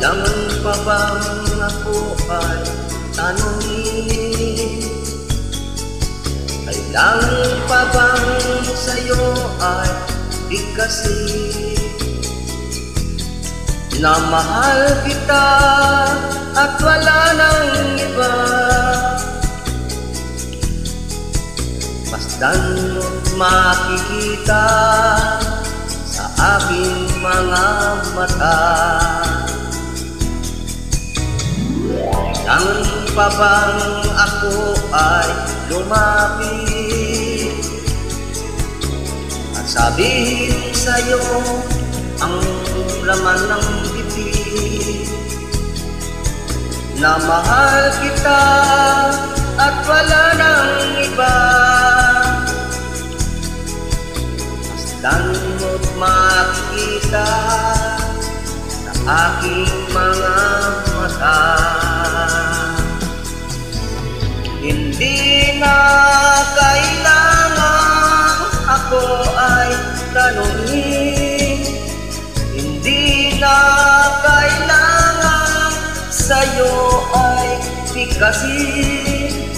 Kailangan pa bang ako ay tanungin? Kailangan pa bang sa'yo ay bigkasin? Na mahal kita at wala nang iba. Masdan mo't makikita sa aking mga mata. Kailangan pa bang ako ay lumapit at sabihin sa'yo ang laman ng bibig? Na mahal kita at wala nang iba. Masdan mo't makikita sa aking mga mata. Hindi na kailangan ako ay tanungin. Hindi na kailangan sa'yo ay bigkasin.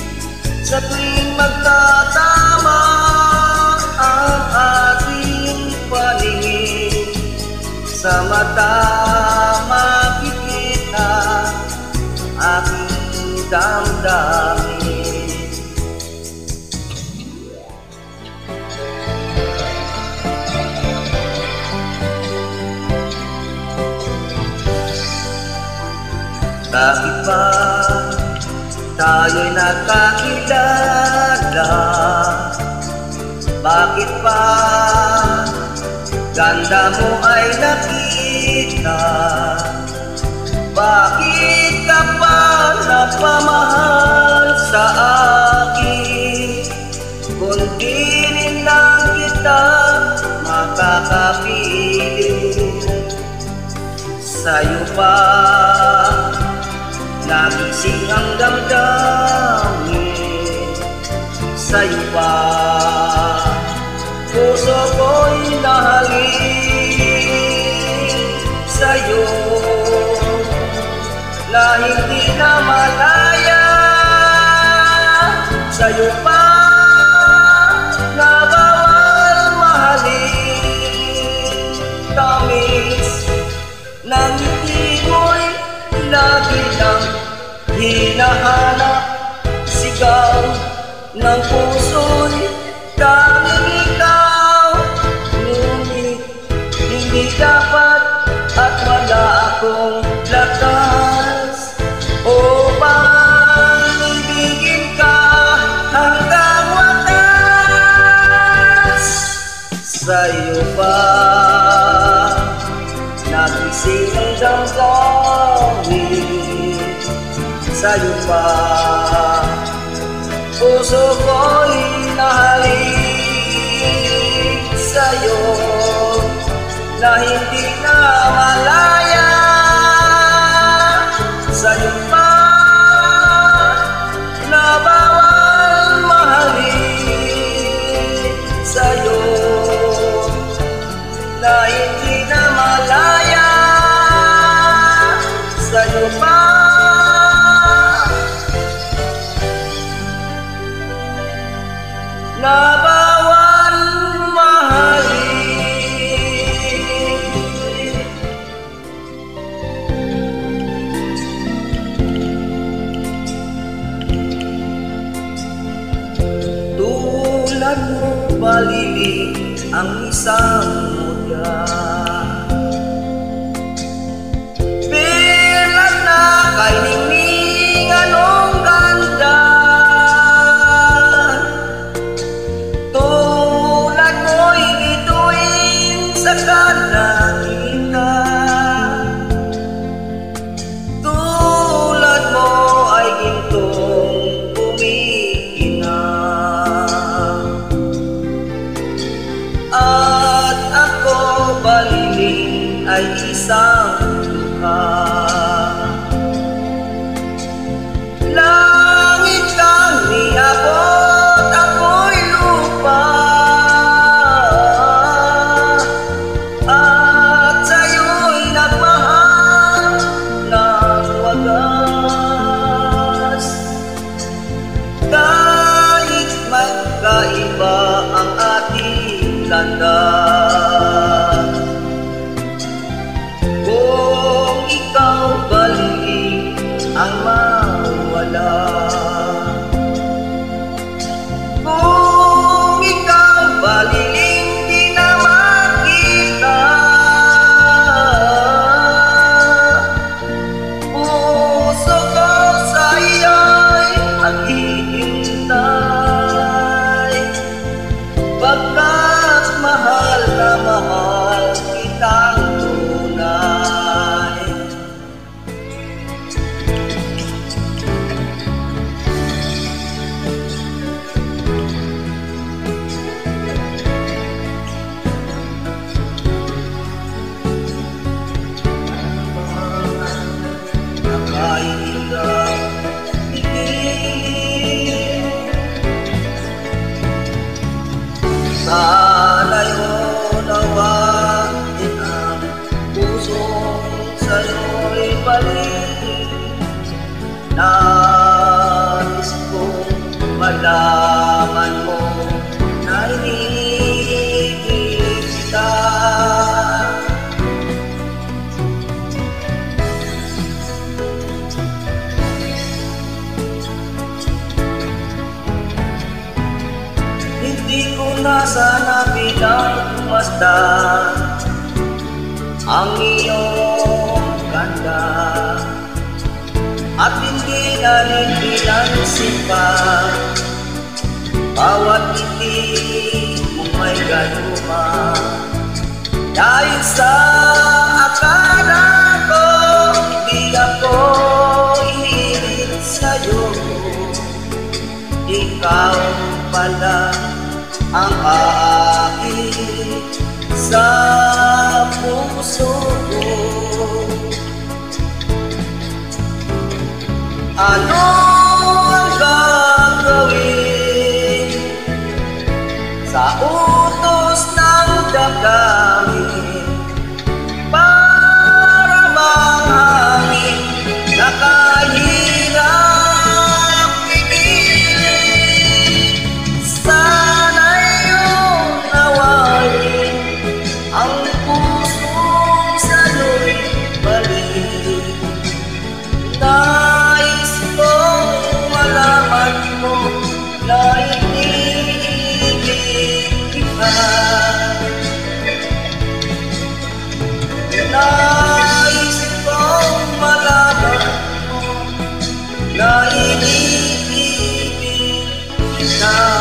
Sa tuwing magtatama ang ating paningin, sa mata makikita aking damdamin. Bakit ba tayo'y nagkakilala? Bakit ba ganda mo ay nakita? Bakit ka pa napamahal sa akin? Kung di rin lang kita makakapiling, sa'yo pa nagising ang damdamin. Sa'yo pa puso ko'y nahalin. Sa'yo na hindi na malaya. Sa'yo pa na bawal mahalin. Tamis ng ngiti mo'y lagi lang hinahanap. Sigaw ng puso'y tanging ikaw. Ngunit hindi dapat at wala akong lakas upang ibigin ka hanggang wakas. Sa'yo pa nagising ang damdamin. Sa'yo pa puso ko'y nahalin. Sa'yo na hindi na malaya. Sa'yo pa na bawal mahalin. Sa'yo na hindi na malaya. Sa'yo pa na bawal mahalin. Tulad mo balilig ang isang mutya, bilang na kay ningning anong ganda. Tulad mo'y bituin sa kalangitan. Tulad mo ay gintong umiinam. At ako baliling ay isang luha. Langit kang niabot, ako'y lupa. At sa'yo'y nagmahal balik. Nais kong malaman mo na iniibig kita. Hindi ko na sana pinagmasdan ang iyong ganda, at hindi na rin pinansin pa bawat ngiti mong may galuma. Dahil sa akala ko di ako ihilig sa'yo, ikaw pala ang aakit sa puso ko. Ano ang gagawin sa utos ng damdamin para mahangin na kahirap pigilin? Sana'y iyong nawain ang pusong sa'yo'y balik. Nais kong malaman mo na iniibig kita. Nais kong malaman mo na iniibig kita.